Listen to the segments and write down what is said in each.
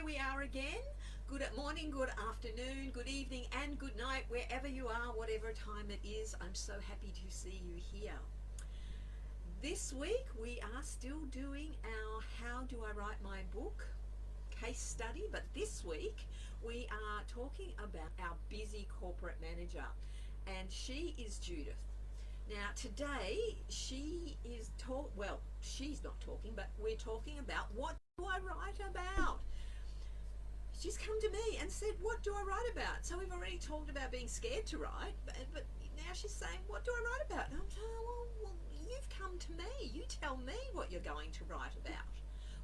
we are again. Good morning, good afternoon, good evening, and good night, wherever you are, whatever time it is. I'm so happy to see you here. This week we are still doing our How Do I Write My Book case study, but this week we are talking about our busy corporate manager, and she is Judith. Now today she's not talking, but we're talking about what do I write about. She's come to me and said, what do I write about? So we've already talked about being scared to write, but now she's saying, what do I write about? And I'm saying, well, you've come to me. You tell me what you're going to write about.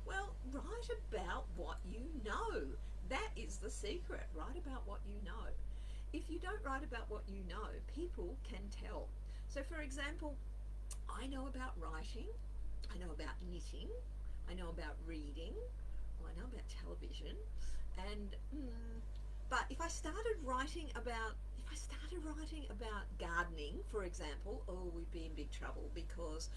Well, write about what you know. That is the secret. Write about what you know. If you don't write about what you know, people can tell. So for example, I know about writing, I know about knitting, I know about reading, I know about television, and but if I started writing about gardening, for example, we'd be in big trouble, because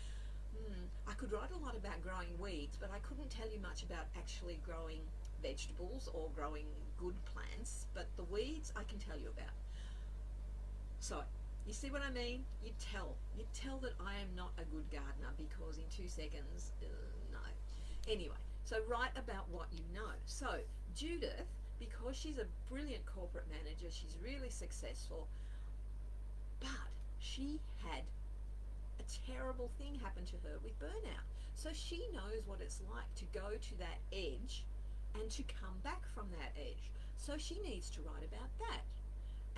I could write a lot about growing weeds, but I couldn't tell you much about actually growing vegetables or growing good plants, but the weeds I can tell you about. So you see what I mean? You'd tell that I am not a good gardener, because in 2 seconds, no. Anyway, so write about what you know. So Judith, because she's a brilliant corporate manager, she's really successful, but she had a terrible thing happen to her with burnout. So she knows what it's like to go to that edge and to come back from that edge. So she needs to write about that.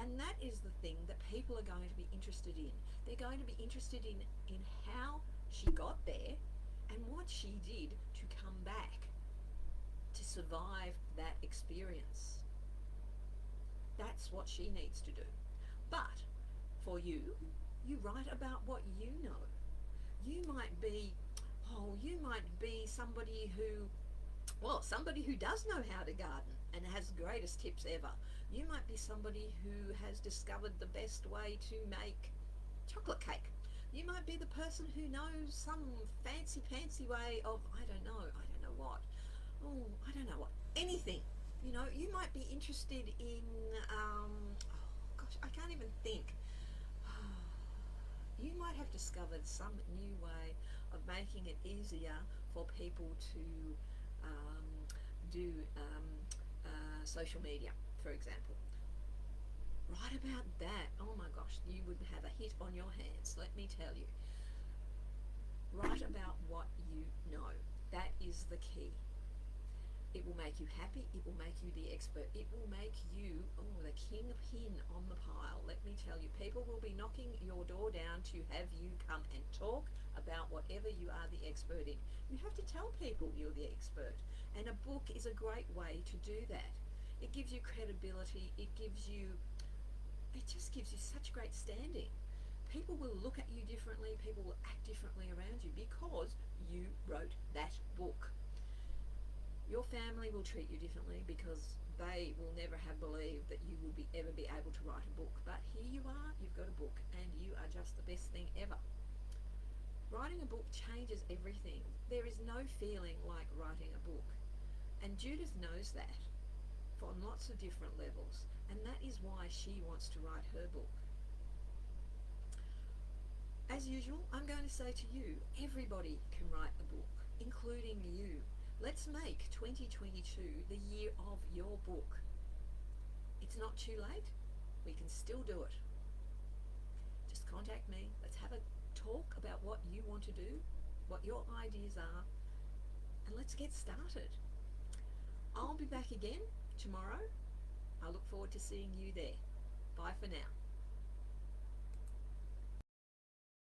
And that is the thing that people are going to be interested in. They're going to be interested in how she got there and what she did to come back, to survive that experience. That's what she needs to do. But for you, you write about what you know. You might be somebody who does know how to garden and has the greatest tips ever. You might be somebody who has discovered the best way to make chocolate cake. You might be the person who knows some fancy way of, I don't know what. Anything. You might be interested in, I can't even think. You might have discovered some new way of making it easier for people to do social media, for example. Write about that. Oh my gosh, you would have a hit on your hands, let me tell you. Write about what you know. That is the key. It will make you happy. It will make you the expert. It will make you, the king pin on the pile. Let me tell you, people will be knocking your door down to have you come and talk about whatever you are the expert in. You have to tell people you're the expert. And a book is a great way to do that. It gives you credibility. It just gives you such great standing. People will look at you differently. People will act differently around you because you wrote that book. Your family will treat you differently because they will never have believed that you would ever be able to write a book. But here you are, you've got a book, and you are just the best thing ever. Writing a book changes everything. There is no feeling like writing a book. And Judith knows that on lots of different levels. And that is why she wants to write her book. As usual, I'm going to say to you, everybody can write a book, including you. Let's make 2022 the year of your book. It's not too late. We can still do it. Just contact me. Let's have a talk about what you want to do, what your ideas are, and let's get started. I'll be back again tomorrow. I look forward to seeing you there. Bye for now.